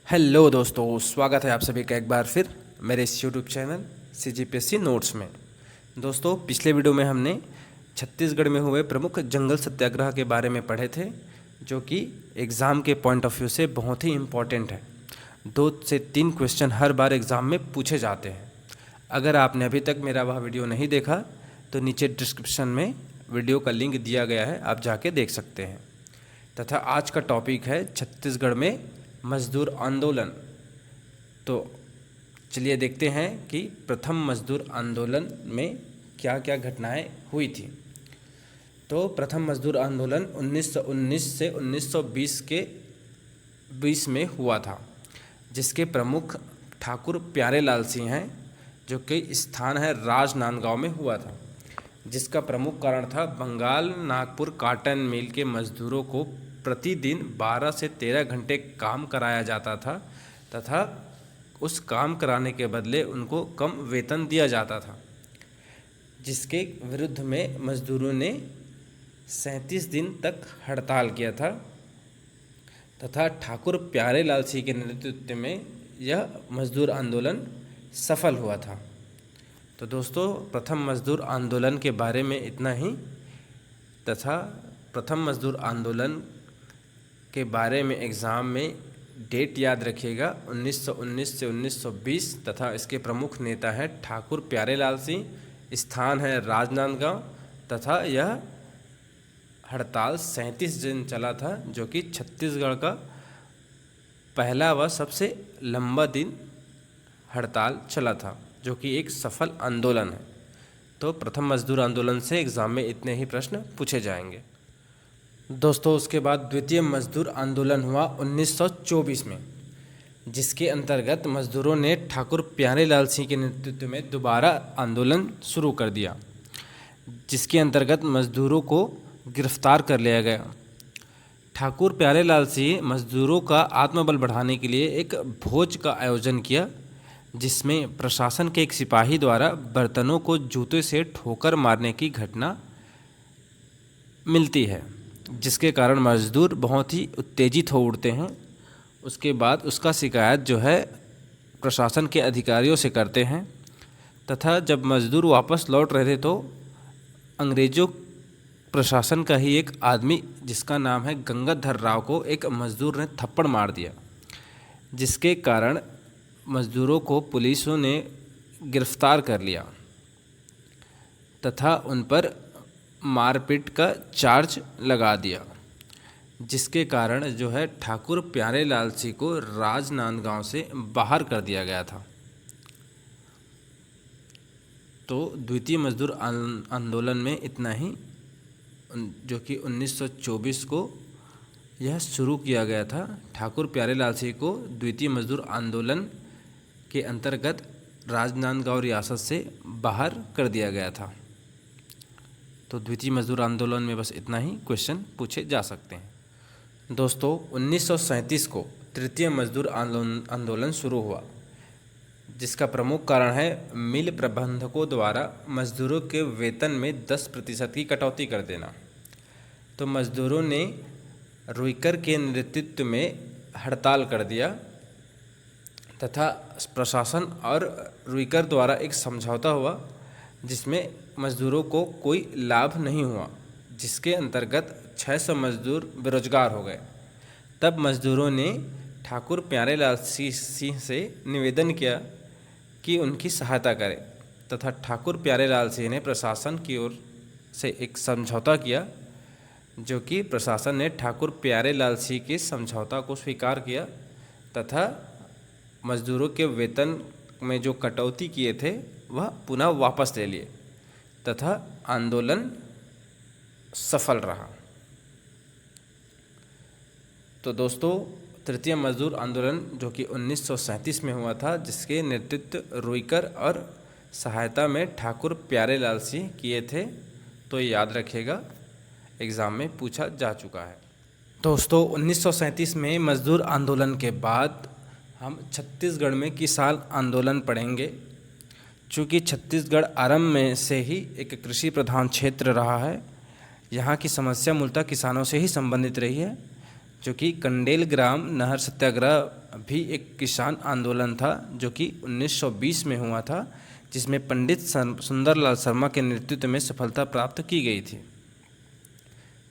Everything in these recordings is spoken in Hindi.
हेलो दोस्तों, स्वागत है आप सभी का एक बार फिर मेरे इस यूट्यूब चैनल CGPSC नोट्स में। दोस्तों, पिछले वीडियो में हमने छत्तीसगढ़ में हुए प्रमुख जंगल सत्याग्रह के बारे में पढ़े थे, जो कि एग्ज़ाम के पॉइंट ऑफ व्यू से बहुत ही इम्पॉर्टेंट है। 2 से 3 क्वेश्चन हर बार एग्ज़ाम में पूछे जाते हैं। अगर आपने अभी तक मेरा वह वीडियो नहीं देखा तो नीचे डिस्क्रिप्शन में वीडियो का लिंक दिया गया है, आप जाके देख सकते हैं। तथा आज का टॉपिक है छत्तीसगढ़ में मजदूर आंदोलन। तो चलिए देखते हैं कि प्रथम मजदूर आंदोलन में क्या क्या घटनाएं हुई थी। तो प्रथम मजदूर आंदोलन 1919 से 1920 के बीच में हुआ था, जिसके प्रमुख ठाकुर प्यारेलाल सिंह हैं, जो कि स्थान है राजनांदगांव में हुआ था। जिसका प्रमुख कारण था बंगाल नागपुर कॉटन मिल के मजदूरों को प्रतिदिन 12 से 13 घंटे काम कराया जाता था तथा उस काम कराने के बदले उनको कम वेतन दिया जाता था, जिसके विरुद्ध में मजदूरों ने 37 दिन तक हड़ताल किया था तथा ठाकुर प्यारेलाल सिंह के नेतृत्व में यह मजदूर आंदोलन सफल हुआ था। तो दोस्तों, प्रथम मजदूर आंदोलन के बारे में इतना ही तथा प्रथम मजदूर आंदोलन के बारे में एग्ज़ाम में डेट याद रखिएगा 1919 से 1920 तथा इसके प्रमुख नेता हैं ठाकुर प्यारेलाल सिंह, स्थान है राजनांदगांव तथा यह हड़ताल 37 दिन चला था, जो कि छत्तीसगढ़ का पहला व सबसे लंबा दिन हड़ताल चला था, जो कि एक सफल आंदोलन है। तो प्रथम मजदूर आंदोलन से एग्ज़ाम में इतने ही प्रश्न पूछे जाएंगे। दोस्तों, उसके बाद द्वितीय मजदूर आंदोलन हुआ 1924 में, जिसके अंतर्गत मजदूरों ने ठाकुर प्यारेलाल सिंह के नेतृत्व में दोबारा आंदोलन शुरू कर दिया, जिसके अंतर्गत मजदूरों को गिरफ्तार कर लिया गया। ठाकुर प्यारेलाल सिंह मजदूरों का आत्मबल बढ़ाने के लिए एक भोज का आयोजन किया, जिसमें प्रशासन के एक सिपाही द्वारा बर्तनों को जूते से ठोकर मारने की घटना मिलती है, जिसके कारण मजदूर बहुत ही उत्तेजित हो उठते हैं। उसके बाद उसका शिकायत जो है प्रशासन के अधिकारियों से करते हैं तथा जब मजदूर वापस लौट रहे थे तो अंग्रेज़ों प्रशासन का ही एक आदमी, जिसका नाम है गंगाधर राव, को एक मजदूर ने थप्पड़ मार दिया, जिसके कारण मजदूरों को पुलिसों ने गिरफ्तार कर लिया तथा उन पर मारपीट का चार्ज लगा दिया, जिसके कारण जो है ठाकुर प्यारेलाल सिंह को राजनांदगांव से बाहर कर दिया गया था। तो द्वितीय मजदूर आंदोलन में इतना ही, जो कि 1924 को यह शुरू किया गया था। ठाकुर प्यारेलाल सिंह को द्वितीय मजदूर आंदोलन के अंतर्गत राजनांदगांव रियासत से बाहर कर दिया गया था। तो द्वितीय मजदूर आंदोलन में बस इतना ही क्वेश्चन पूछे जा सकते हैं। दोस्तों, 1937 को तृतीय मजदूर आंदोलन शुरू हुआ, जिसका प्रमुख कारण है मिल प्रबंधकों द्वारा मजदूरों के वेतन में 10% की कटौती कर देना। तो मजदूरों ने रुईकर के नेतृत्व में हड़ताल कर दिया तथा प्रशासन और रुईकर द्वारा एक समझौता हुआ, जिसमें मजदूरों को कोई लाभ नहीं हुआ, जिसके अंतर्गत 600 मजदूर बेरोजगार हो गए। तब मजदूरों ने ठाकुर प्यारेलाल सिंह से निवेदन किया कि उनकी सहायता करें तथा ठाकुर प्यारेलाल सिंह ने प्रशासन की ओर से एक समझौता किया, जो कि प्रशासन ने ठाकुर प्यारेलाल सिंह के समझौता को स्वीकार किया तथा मजदूरों के वेतन में जो कटौती किए थे वह पुनः वापस ले लिए तथा आंदोलन सफल रहा। तो दोस्तों, तृतीय मजदूर आंदोलन जो कि 1937 में हुआ था, जिसके नेतृत्व रुईकर और सहायता में ठाकुर प्यारेलाल सिंह किए थे, तो याद रखिएगा एग्ज़ाम में पूछा जा चुका है। दोस्तों, 1937 में मजदूर आंदोलन के बाद हम छत्तीसगढ़ में किसान आंदोलन पढ़ेंगे। चूँकि छत्तीसगढ़ आरंभ में से ही एक कृषि प्रधान क्षेत्र रहा है, यहाँ की समस्या मूलतः किसानों से ही संबंधित रही है, जो कि कंडेल ग्राम नहर सत्याग्रह भी एक किसान आंदोलन था जो कि 1920 में हुआ था, जिसमें पंडित सुंदरलाल शर्मा के नेतृत्व में सफलता प्राप्त की गई थी।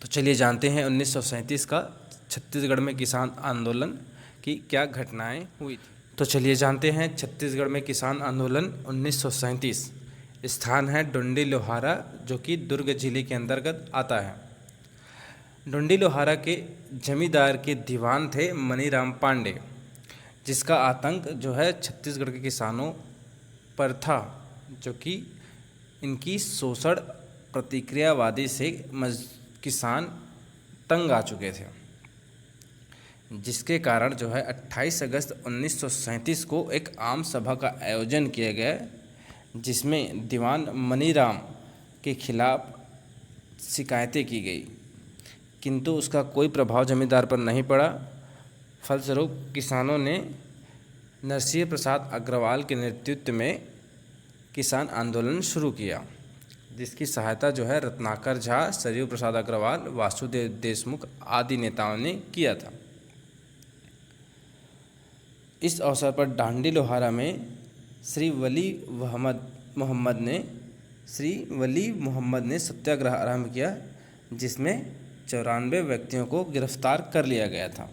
तो चलिए जानते हैं 1937 का छत्तीसगढ़ में किसान आंदोलन की क्या घटनाएं हुई थी। तो चलिए जानते हैं छत्तीसगढ़ में किसान आंदोलन 1937। स्थान है डोंडी लोहारा, जो कि दुर्ग जिले के अंतर्गत आता है। डोंडी लोहारा के जमींदार के दीवान थे मनीराम पांडे, जिसका आतंक जो है छत्तीसगढ़ के किसानों पर था, जो कि इनकी शोषण प्रतिक्रियावादी से किसान तंग आ चुके थे, जिसके कारण जो है 28 अगस्त 1937 को एक आम सभा का आयोजन किया गया, जिसमें दीवान मनीराम के खिलाफ शिकायतें की गई, किंतु उसका कोई प्रभाव जमींदार पर नहीं पड़ा। फलस्वरूप किसानों ने नरसिंह प्रसाद अग्रवाल के नेतृत्व में किसान आंदोलन शुरू किया, जिसकी सहायता जो है रत्नाकर झा, सरयू प्रसाद अग्रवाल, वासुदेव देशमुख आदि नेताओं ने किया था। इस अवसर पर डोंडी लोहारा में श्री वली मोहम्मद ने सत्याग्रह आरंभ किया, जिसमें 94 व्यक्तियों को गिरफ्तार कर लिया गया था।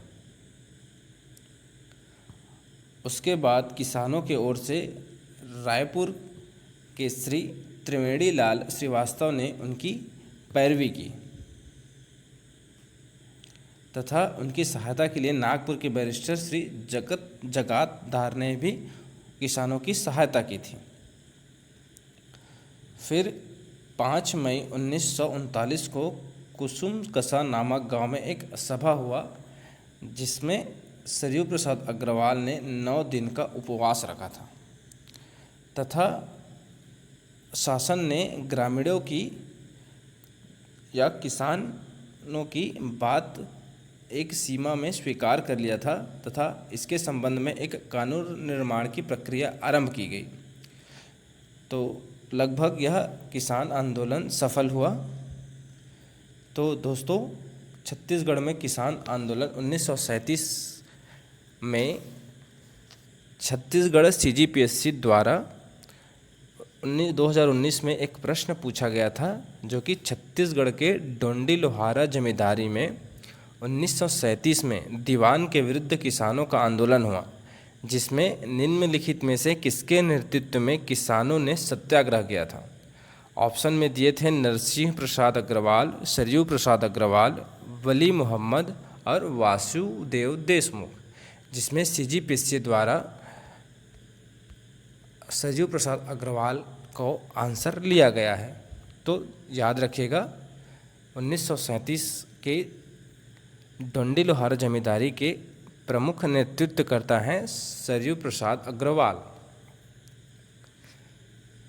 उसके बाद किसानों के ओर से रायपुर के श्री त्रिवेणी लाल श्रीवास्तव ने उनकी पैरवी की तथा उनकी सहायता के लिए नागपुर के बैरिस्टर श्री जगत धार ने भी किसानों की सहायता की थी। फिर 5 मई 1939 को कुसुम कसा नामक गांव में एक सभा हुआ, जिसमें सरयू प्रसाद अग्रवाल ने 9 दिन का उपवास रखा था तथा शासन ने ग्रामीणों की या किसानों की बात एक सीमा में स्वीकार कर लिया था तथा इसके संबंध में एक कानून निर्माण की प्रक्रिया आरंभ की गई। तो लगभग यह किसान आंदोलन सफल हुआ। तो दोस्तों, छत्तीसगढ़ में किसान आंदोलन 1937 में छत्तीसगढ़ CGPSC द्वारा 2019 में एक प्रश्न पूछा गया था, जो कि छत्तीसगढ़ के डोंडी लोहारा जमींदारी में 1937 में दीवान के विरुद्ध किसानों का आंदोलन हुआ, जिसमें निम्नलिखित में से किसके नेतृत्व में किसानों ने सत्याग्रह किया था। ऑप्शन में दिए थे नरसिंह प्रसाद अग्रवाल, सरयू प्रसाद अग्रवाल, वली मोहम्मद और वासुदेव देशमुख, जिसमें CGPSC द्वारा सरयू प्रसाद अग्रवाल को आंसर लिया गया है। तो याद रखिएगा, 1937 के डोंडी लोहारा जमींदारी के प्रमुख नेतृत्वकर्ता हैं सरयू प्रसाद अग्रवाल।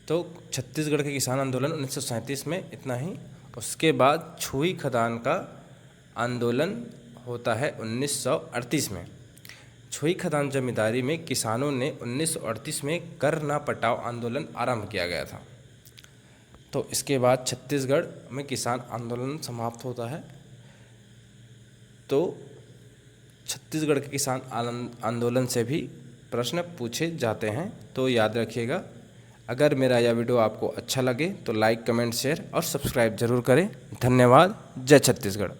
तो छत्तीसगढ़ के किसान आंदोलन 1937 में इतना ही। उसके बाद छुई खदान का आंदोलन होता है 1938 में। छुई खदान जमींदारी में किसानों ने 1938 में कर ना पटाओ आंदोलन आरंभ किया गया था। तो इसके बाद छत्तीसगढ़ में किसान आंदोलन समाप्त होता है। तो छत्तीसगढ़ के किसान आंदोलन से भी प्रश्न पूछे जाते हैं, तो याद रखिएगा। अगर मेरा यह वीडियो आपको अच्छा लगे तो लाइक, कमेंट, शेयर और सब्सक्राइब जरूर करें। धन्यवाद। जय छत्तीसगढ़।